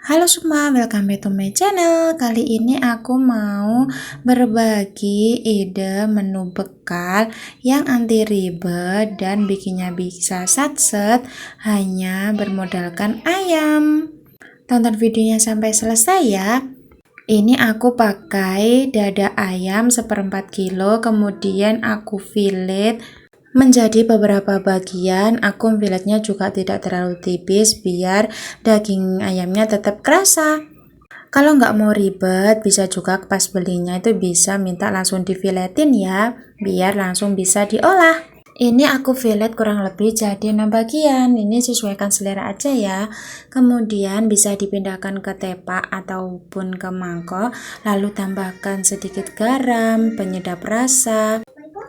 Halo semua, welcome back to my channel. Kali ini aku mau berbagi ide menu bekal yang anti ribet dan bikinnya bisa satset hanya bermodalkan ayam. Tonton videonya sampai selesai ya. Ini aku pakai dada ayam 1/4 kilo, kemudian aku fillet menjadi beberapa bagian. Aku filletnya juga tidak terlalu tipis biar daging ayamnya tetap kerasa. Kalau nggak mau ribet, bisa juga pas belinya itu bisa minta langsung difiletin ya, biar langsung bisa diolah. Ini aku fillet kurang lebih jadi 6 bagian. Ini sesuaikan selera aja ya. Kemudian bisa dipindahkan ke tepak ataupun ke mangkok, lalu tambahkan sedikit garam, penyedap rasa,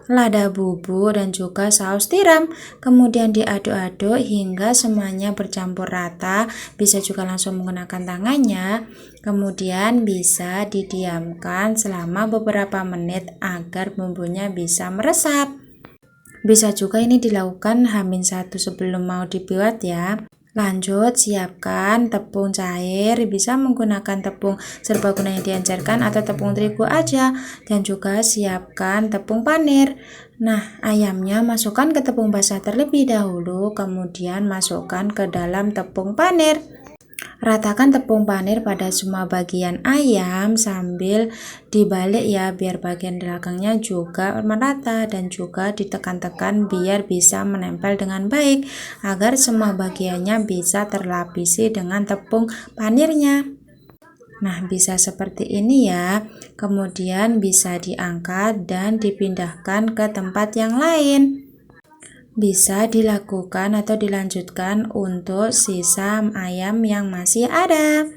lada bubuk, dan juga saus tiram. Kemudian diaduk-aduk hingga semuanya bercampur rata. Bisa juga langsung menggunakan tangannya. Kemudian bisa didiamkan selama beberapa menit agar bumbunya bisa meresap. Bisa juga ini dilakukan H-1 sebelum mau dibuat ya. Lanjut, siapkan tepung cair, bisa menggunakan tepung serbaguna yang dianjurkan atau tepung terigu aja, dan juga siapkan tepung panir. Nah, ayamnya masukkan ke tepung basah terlebih dahulu, kemudian masukkan ke dalam tepung panir. Ratakan tepung panir pada semua bagian ayam sambil dibalik ya, biar bagian belakangnya juga merata, dan juga ditekan-tekan biar bisa menempel dengan baik agar semua bagiannya bisa terlapisi dengan tepung panirnya. Nah, bisa seperti ini ya. Kemudian bisa diangkat dan dipindahkan ke tempat yang lain. Bisa dilakukan atau dilanjutkan untuk sisa ayam yang masih ada.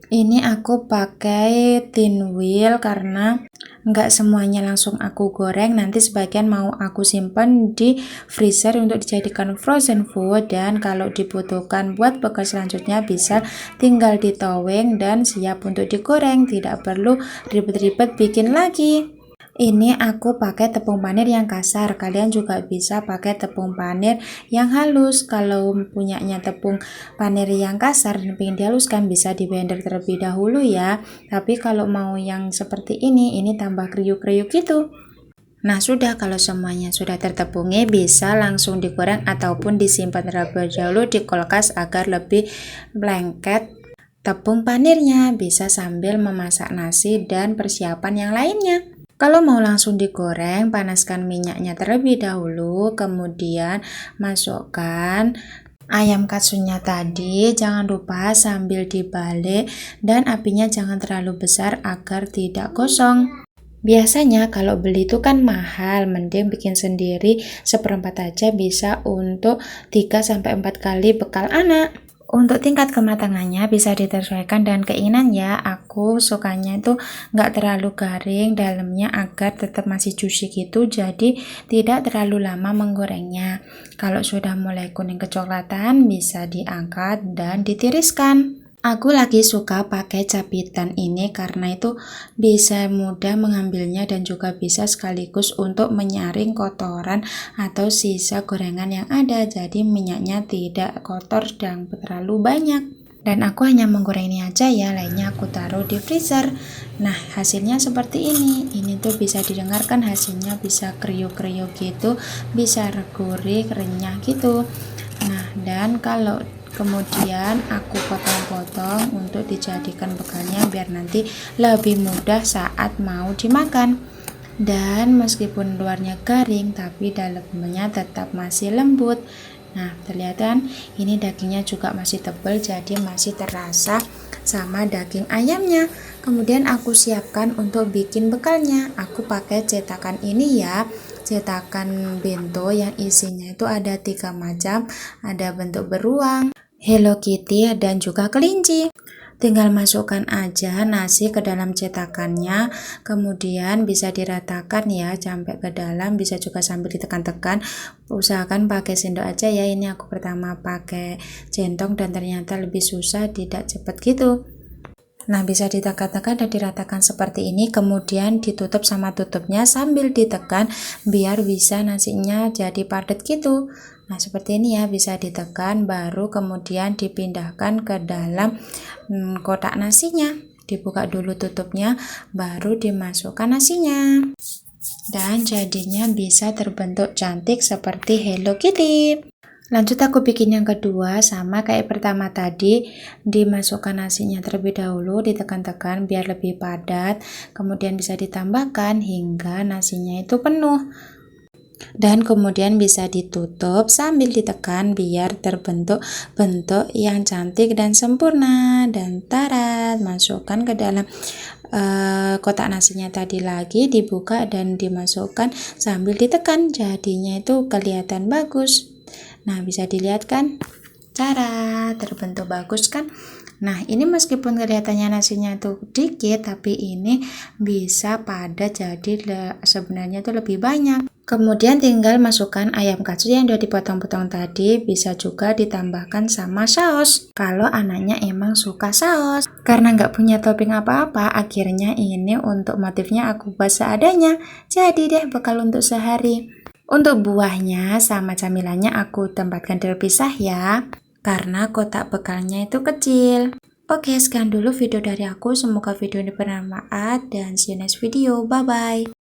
Ini aku pakai tin wheel karena nggak semuanya langsung aku goreng, nanti sebagian mau aku simpan di freezer untuk dijadikan frozen food, dan kalau dibutuhkan buat bekal selanjutnya bisa tinggal ditoweng dan siap untuk digoreng, tidak perlu ribet-ribet bikin lagi. Ini aku pakai tepung panir yang kasar, kalian juga bisa pakai tepung panir yang halus. Kalau punyanya tepung panir yang kasar dan ingin dihaluskan, bisa di blender terlebih dahulu ya. Tapi kalau mau yang seperti ini tambah kriuk-kriuk gitu. Nah, sudah, kalau semuanya sudah tertepungi, bisa langsung digoreng ataupun disimpan terlebih dahulu di kulkas agar lebih lengket tepung panirnya. Bisa sambil memasak nasi dan persiapan yang lainnya. Kalau mau langsung digoreng, panaskan minyaknya terlebih dahulu, kemudian masukkan ayam katsunya tadi. Jangan lupa sambil dibalik dan apinya jangan terlalu besar agar tidak gosong. Biasanya kalau beli itu kan mahal, mending bikin sendiri 1/4 aja, bisa untuk 3-4 kali bekal anak. Untuk tingkat kematangannya bisa disesuaikan dengan keinginan ya. Aku sukanya itu nggak terlalu garing dalamnya agar tetap masih juicy gitu, jadi tidak terlalu lama menggorengnya. Kalau sudah mulai kuning kecoklatan, bisa diangkat dan ditiriskan. Aku lagi suka pakai capitan ini karena itu bisa mudah mengambilnya dan juga bisa sekaligus untuk menyaring kotoran atau sisa gorengan yang ada, jadi minyaknya tidak kotor dan terlalu banyak. Dan aku hanya menggoreng ini aja ya, lainnya aku taruh di freezer. Nah, hasilnya seperti ini. Ini tuh bisa didengarkan hasilnya, bisa kriuk-kriuk gitu, bisa gurih, renyah gitu. Nah, dan kalau kemudian aku potong-potong untuk dijadikan bekalnya biar nanti lebih mudah saat mau dimakan. Dan meskipun luarnya garing tapi dalamnya tetap masih lembut. Nah, terlihat kan, ini dagingnya juga masih tebal, jadi masih terasa sama daging ayamnya. Kemudian aku siapkan untuk bikin bekalnya. Aku pakai cetakan ini ya, cetakan bento yang isinya itu ada 3 macam, ada bentuk beruang, Hello Kitty, dan juga kelinci. Tinggal masukkan aja nasi ke dalam cetakannya, kemudian bisa diratakan ya sampai ke dalam, bisa juga sambil ditekan-tekan. Usahakan pakai sendok aja ya, ini aku pertama pakai centong dan ternyata lebih susah, tidak cepat gitu. Nah, bisa ditekan-tekan dan diratakan seperti ini, kemudian ditutup sama tutupnya sambil ditekan biar bisa nasinya jadi padat gitu. Nah, seperti ini ya, bisa ditekan baru kemudian dipindahkan ke dalam kotak nasinya. Dibuka dulu tutupnya, baru dimasukkan nasinya. Dan jadinya bisa terbentuk cantik seperti Hello Kitty. Lanjut aku bikin yang kedua, sama kayak pertama tadi, dimasukkan nasinya terlebih dahulu, ditekan-tekan biar lebih padat, kemudian bisa ditambahkan hingga nasinya itu penuh. Dan kemudian bisa ditutup sambil ditekan biar terbentuk bentuk yang cantik dan sempurna. Dan tarat, masukkan ke dalam kotak nasinya tadi lagi, dibuka dan dimasukkan sambil ditekan, jadinya itu kelihatan bagus. Nah, bisa dilihat kan cara terbentuk bagus kan. Nah, ini meskipun kelihatannya nasinya itu dikit, tapi ini bisa padat, jadi sebenarnya itu lebih banyak. Kemudian tinggal masukkan ayam katsu yang udah dipotong-potong tadi, bisa juga ditambahkan sama saus kalau anaknya emang suka saus. Karena nggak punya topping apa-apa, akhirnya ini untuk motifnya aku buat seadanya, jadi deh bekal untuk sehari. Untuk buahnya sama camilannya aku tempatkan terpisah ya, karena kotak bekalnya itu kecil. Oke, sekian dulu video dari aku. Semoga video ini bermanfaat dan see you next video. Bye-bye.